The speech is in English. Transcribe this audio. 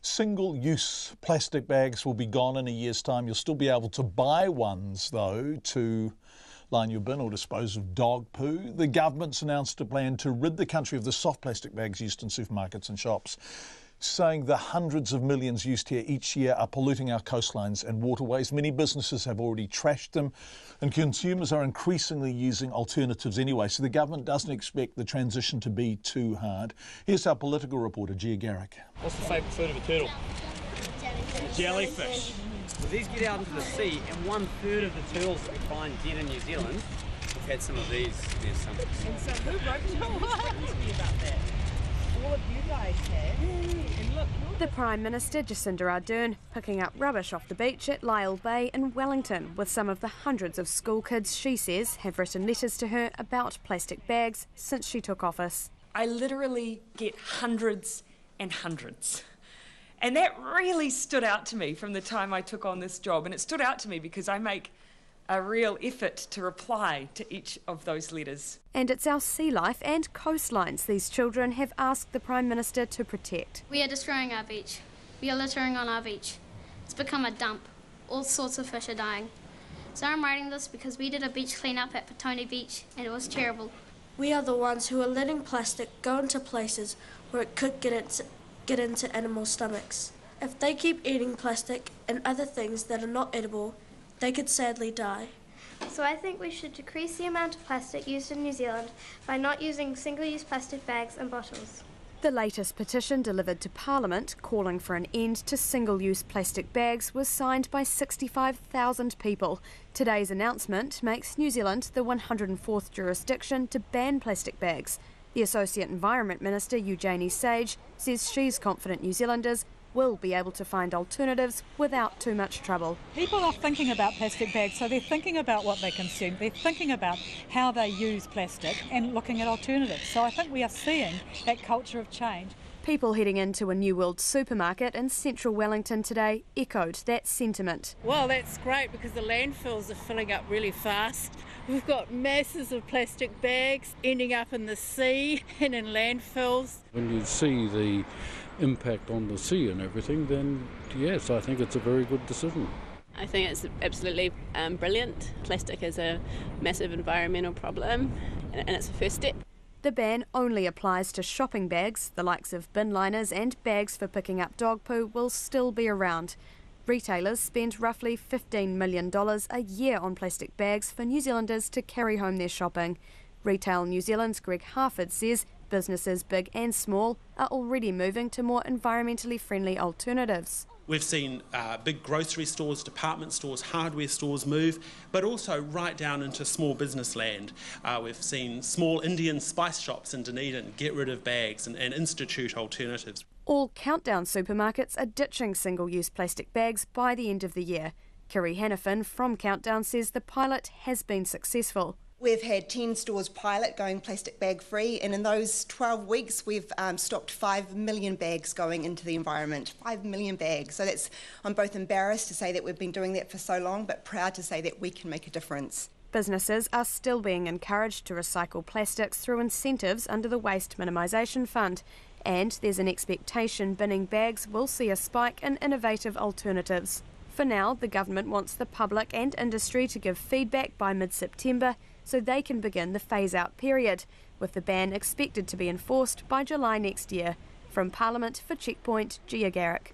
Single-use plastic bags will be gone in a year's time. You'll still be able to buy ones, though, to line your bin or dispose of dog poo. The government's announced a plan to rid the country of the soft plastic bags used in supermarkets and shops, saying the hundreds of millions used here each year are polluting our coastlines and waterways. Many businesses have already trashed them, and consumers are increasingly using alternatives anyway, so the government doesn't expect the transition to be too hard. Here's our political reporter, Gia Garrick. What's the favourite food of a turtle? Jellyfish. Well, these get out into the sea, and 1/3 of the turtles that we find dead in New Zealand, we've had some of these. There's some. And so who wrote to me about that? All of you guys have. And look, the Prime Minister, Jacinda Ardern, picking up rubbish off the beach at Lyell Bay in Wellington with some of the hundreds of school kids she says have written letters to her about plastic bags since she took office. I literally get hundreds and hundreds. And that really stood out to me from the time I took on this job. And it stood out to me because I make a real effort to reply to each of those letters. And it's our sea life and coastlines these children have asked the Prime Minister to protect. We are destroying our beach. We are littering on our beach. It's become a dump. All sorts of fish are dying. So I'm writing this because we did a beach cleanup at Petone Beach and it was terrible. We are the ones who are letting plastic go into places where it could get into animal stomachs. If they keep eating plastic and other things that are not edible, they could sadly die. So I think we should decrease the amount of plastic used in New Zealand by not using single-use plastic bags and bottles. The latest petition delivered to Parliament calling for an end to single-use plastic bags was signed by 65,000 people. Today's announcement makes New Zealand the 104th jurisdiction to ban plastic bags. The Associate Environment Minister, Eugenie Sage, says she's confident New Zealanders will be able to find alternatives without too much trouble. People are thinking about plastic bags, so they're thinking about what they consume, they're thinking about how they use plastic and looking at alternatives. So I think we are seeing that culture of change. People heading into a New World supermarket in central Wellington today echoed that sentiment. Well, that's great because the landfills are filling up really fast. We've got masses of plastic bags ending up in the sea and in landfills. When you see the impact on the sea and everything, then yes, I think it's a very good decision. I think it's absolutely brilliant. Plastic is a massive environmental problem and it's a first step. The ban only applies to shopping bags. The likes of bin liners and bags for picking up dog poo will still be around. Retailers spend roughly $15 million a year on plastic bags for New Zealanders to carry home their shopping. Retail New Zealand's Greg Harford says businesses big and small are already moving to more environmentally friendly alternatives. We've seen big grocery stores, department stores, hardware stores move, but also right down into small business land. We've seen small Indian spice shops in Dunedin get rid of bags and institute alternatives. All Countdown supermarkets are ditching single-use plastic bags by the end of the year. Kiri Hannafin from Countdown says the pilot has been successful. We've had 10 stores pilot going plastic bag free, and in those 12 weeks we've stopped 5 million bags going into the environment. 5 million bags. So I'm both embarrassed to say that we've been doing that for so long, but proud to say that we can make a difference. Businesses are still being encouraged to recycle plastics through incentives under the Waste Minimisation Fund. And there's an expectation binning bags will see a spike in innovative alternatives. For now, the government wants the public and industry to give feedback by mid-September so they can begin the phase-out period, with the ban expected to be enforced by July next year. From Parliament for Checkpoint, Gia Garrick.